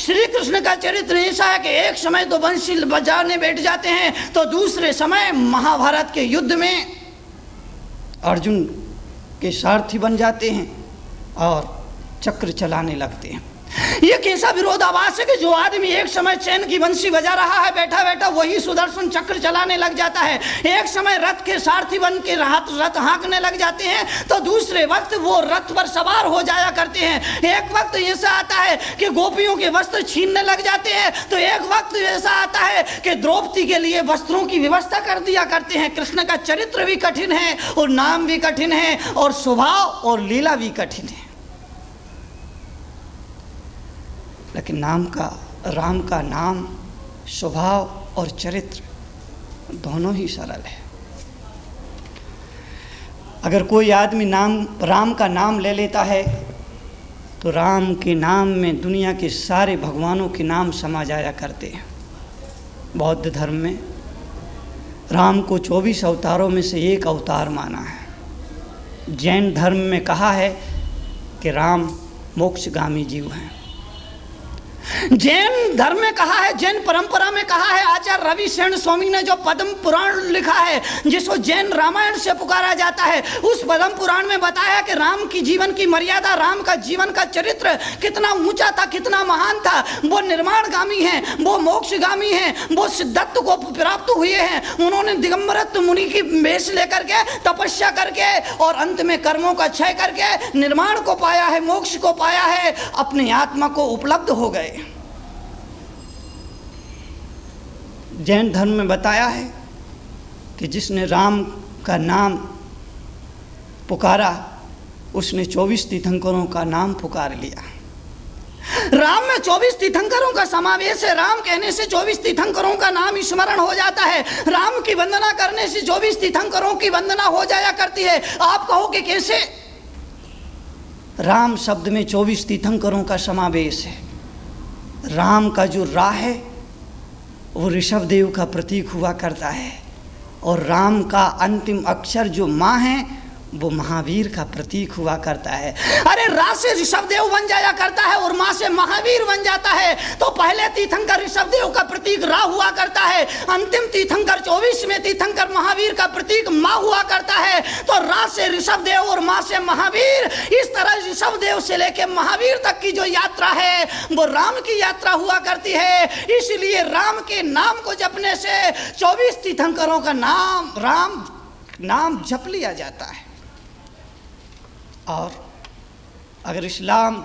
श्री कृष्ण का चरित्र ऐसा है कि एक समय तो बंसी बजाने बैठ जाते हैं, तो दूसरे समय महाभारत के युद्ध में अर्जुन के सारथी बन जाते हैं और चक्र चलाने लगते हैं। ये कैसा विरोधाभास है कि जो आदमी एक समय चैन की बंसी बजा रहा है बैठा बैठा, वही सुदर्शन चक्र चलाने लग जाता है। एक समय रथ के सारथी बन के रथ हाँकने लग जाते हैं, तो दूसरे वक्त वो रथ पर सवार हो जाया करते हैं। एक वक्त ऐसा आता है कि गोपियों के वस्त्र छीनने लग जाते हैं, तो एक वक्त ऐसा आता है कि द्रौपदी के लिए वस्त्रों की व्यवस्था कर दिया करते हैं। कृष्ण का चरित्र भी कठिन है और नाम भी कठिन है और स्वभाव और लीला भी कठिन है, लेकिन राम का नाम, स्वभाव और चरित्र दोनों ही सरल है। अगर कोई आदमी राम का नाम ले लेता है तो राम के नाम में दुनिया के सारे भगवानों के नाम समा जाया करते हैं। बौद्ध धर्म में राम को 24 अवतारों में से एक अवतार माना है। जैन धर्म में कहा है कि राम मोक्षगामी जीव हैं। जैन धर्म में कहा है, जैन परंपरा में कहा है, आचार्य रवि शरण स्वामी ने जो पद्म पुराण लिखा है, जिसको जैन रामायण से पुकारा जाता है, उस पद्म पुराण में बताया कि राम की जीवन की मर्यादा, राम का जीवन का चरित्र कितना ऊंचा था, कितना महान था। वो निर्माणगामी हैं, वो मोक्षगामी हैं, वो सिद्धत्व को प्राप्त हुए हैं। उन्होंने दिगंबरत्व मुनि की वेश लेकर के तपस्या करके और अंत में कर्मों का क्षय करके निर्माण को पाया है, मोक्ष को पाया है, अपनी आत्मा को उपलब्ध हो गए। जैन धर्म में बताया है कि जिसने राम का नाम पुकारा उसने 24 तीर्थंकरों का नाम पुकार लिया। राम में 24 तीर्थंकरों का समावेश है। राम कहने से 24 तीर्थंकरों का नाम स्मरण हो जाता है। राम की वंदना करने से 24 तीर्थंकरों की वंदना हो जाया करती है। आप कहोगे कैसे? राम शब्द में 24 तीर्थंकरों का समावेश है। राम का जो रा है वो ऋषभ देव का प्रतीक हुआ करता है, और राम का अंतिम अक्षर जो माँ है वो महावीर का प्रतीक हुआ करता है। अरे रा से ऋषभ देव बन जाया करता है और माँ से महावीर बन जाता है। तो पहले तीर्थंकर ऋषभ देव का प्रतीक रा हुआ करता है, अंतिम तीर्थंकर 24वें तीर्थंकर महावीर का प्रतीक माँ हुआ करता है। तो रा से ऋषभ देव और माँ से महावीर, इस तरह ऋषभ देव से लेके महावीर तक की जो यात्रा है वो राम की यात्रा हुआ करती है। इसलिए राम के नाम को जपने से 24 तीर्थंकरों का नाम जप लिया जाता है। और अगर इस्लाम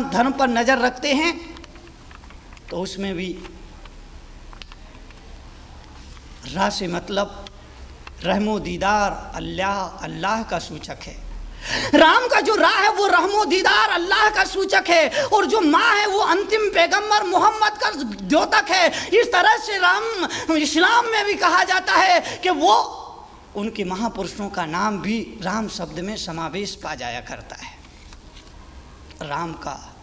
धर्म पर नज़र रखते हैं तो उसमें भी रा से मतलब रहमो दीदार अल्लाह का सूचक है। राम का जो रा है वो रहमो दीदार अल्लाह का सूचक है, और जो माँ है वो अंतिम पैगंबर मोहम्मद का द्योतक है। इस तरह से राम इस्लाम में भी कहा जाता है कि वो उनके महापुरुषों का नाम भी राम शब्द में समावेश पा जाया करता है। राम का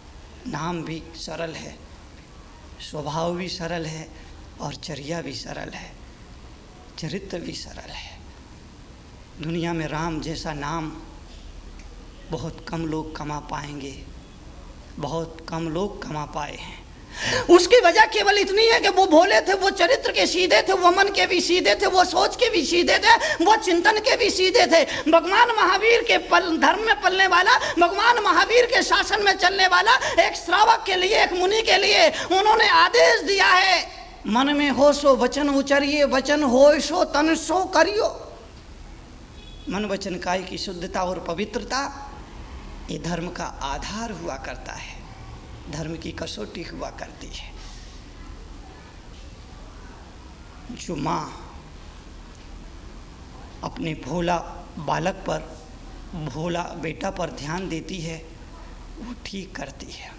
नाम भी सरल है, स्वभाव भी सरल है और चर्या भी सरल है, चरित्र भी सरल है। दुनिया में राम जैसा नाम बहुत कम लोग कमा पाएंगे, बहुत कम लोग कमा पाए हैं। उसकी वजह केवल इतनी है कि वो भोले थे, वो चरित्र के सीधे थे, वो मन के भी सीधे थे, वो सोच के भी सीधे थे, वो चिंतन के भी सीधे थे। भगवान महावीर के धर्म में पलने वाला, भगवान महावीर के शासन में चलने वाला एक श्रावक के लिए, एक मुनि के लिए उन्होंने आदेश दिया है, मन में हो सो वचन उचरिए, वचन हो सो तन सो करियो। मन वचन काय की शुद्धता और पवित्रता ये धर्म का आधार हुआ करता है, धर्म की कसौटी हुआ करती है। जो माँ अपने भोला बालक पर, भोला बेटा पर ध्यान देती है वो ठीक करती है।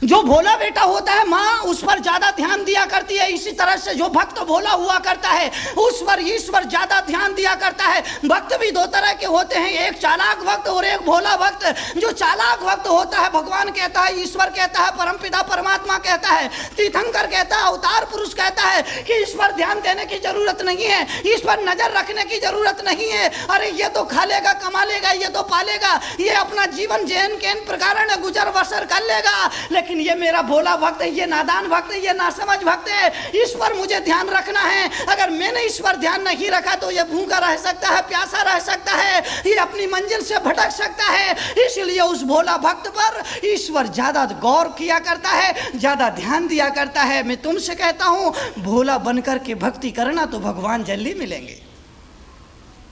जो भोला बेटा होता है माँ उस पर ज्यादा ध्यान दिया करती है। इसी तरह से जो भक्त भोला हुआ करता है उस पर ईश्वर ज्यादा ध्यान दिया करता है। भक्त भी दो तरह के होते हैं, एक चालाक भक्त और एक भोला भक्त। जो चालाक भक्त होता है भगवान कहता है, ईश्वर कहता है, परमपिता परमात्मा कहता है, तीर्थंकर कहता है, अवतार पुरुष कहता है कि इस पर ध्यान देने की जरूरत नहीं है, इस पर नजर रखने की जरूरत नहीं है। अरे ये तो खा लेगा, कमा लेगा, ये तो पालेगा, ये अपना जीवन जैन के प्रकार गुजर बसर कर लेगा। लेकिन ये मेरा भोला भक्त है, ये नादान भक्त है, ये नासमझ भक्त है, इस पर मुझे ध्यान रखना है। अगर मैंने इस पर ध्यान नहीं रखा तो ये भूखा रह सकता है, प्यासा रह सकता है, ये अपनी मंजिल से भटक सकता है। इसलिए उस भोला भक्त पर ईश्वर ज्यादा गौर किया करता है, ज्यादा ध्यान दिया करता है। मैं तुमसे कहता हूं भोला बनकर के भक्ति करना तो भगवान जल्दी मिलेंगे।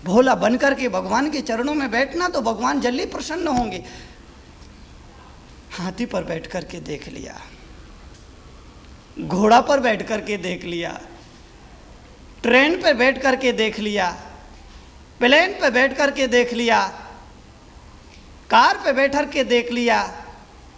भोला बनकर के भगवान के चरणों में बैठना तो भगवान जल्दी प्रसन्न होंगे। हाथी पर बैठ करके देख लिया, घोड़ा पर बैठ करके देख लिया, ट्रेन पर बैठ करके देख लिया, प्लेन पर बैठ करके देख लिया, कार पर बैठ करके देख लिया,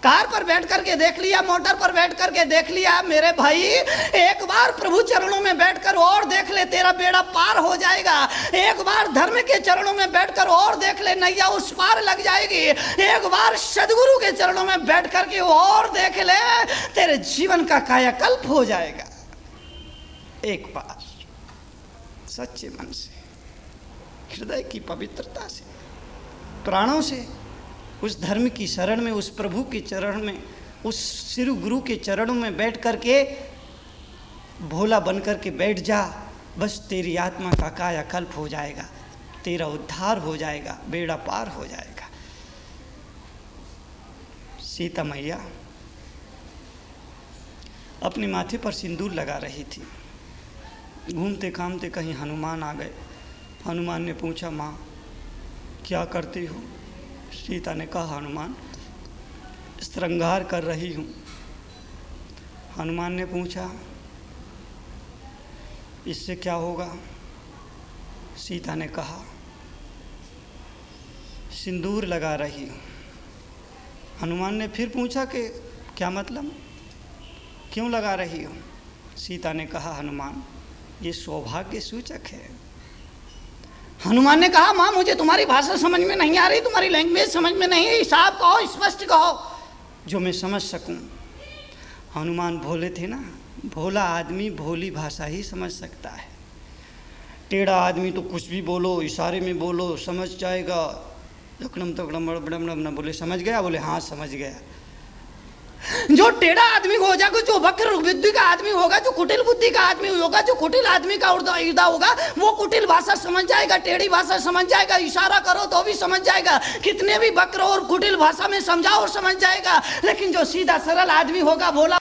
कार पर बैठ करके देख लिया, मोटर पर बैठ करके देख लिया। मेरे भाई एक बार प्रभु चरणों में बैठकर और देख ले, तेरा बेड़ा पार हो जाएगा। एक बार धर्म के चरणों में बैठकर और देख ले, नैया उस पार लग जाएगी। एक बार सदगुरु के चरणों में बैठ करके और देख ले, तेरे जीवन का कायाकल्प हो जाएगा। एक बार सच्चे मन से, हृदय की पवित्रता से, प्राणों से उस धर्म की शरण में, उस प्रभु के चरण में, उस सिरु गुरु के चरणों में बैठ करके भोला बन करके बैठ जा। बस तेरी आत्मा का कायाकल्प हो जाएगा, तेरा उद्धार हो जाएगा, बेड़ा पार हो जाएगा। सीता मैया अपने माथे पर सिंदूर लगा रही थी। घूमते घामते कहीं हनुमान आ गए। हनुमान ने पूछा, माँ क्या करती हो? सीता ने कहा, हनुमान श्रृंगार कर रही हूँ। हनुमान ने पूछा, इससे क्या होगा? सीता ने कहा, सिंदूर लगा रही हूँ। हनुमान ने फिर पूछा कि क्या मतलब, क्यों लगा रही हो? सीता ने कहा, हनुमान ये सौभाग्य सूचक है। हनुमान ने कहा, माँ मुझे तुम्हारी भाषा समझ में नहीं आ रही, तुम्हारी लैंग्वेज समझ में नहीं है, साफ कहो, स्पष्ट कहो जो मैं समझ सकूं। हनुमान भोले थे ना, भोला आदमी भोली भाषा ही समझ सकता है। टेढ़ा आदमी तो कुछ भी बोलो, इशारे में बोलो, समझ जाएगा। दकड़म तकड़म बड़म न बोले, समझ गया? बोले हाँ समझ गया। जो टेढ़ा आदमी हो जाएगा, जो वक्र बुद्धि का आदमी होगा, जो कुटिल बुद्धि का आदमी होगा, जो कुटिल आदमी का इर्दा होगा, वो कुटिल भाषा समझ जाएगा, टेढ़ी भाषा समझ जाएगा। इशारा करो तो भी समझ जाएगा, कितने भी वक्र और कुटिल भाषा में समझाओ और समझ जाएगा। लेकिन जो सीधा सरल आदमी होगा, भोला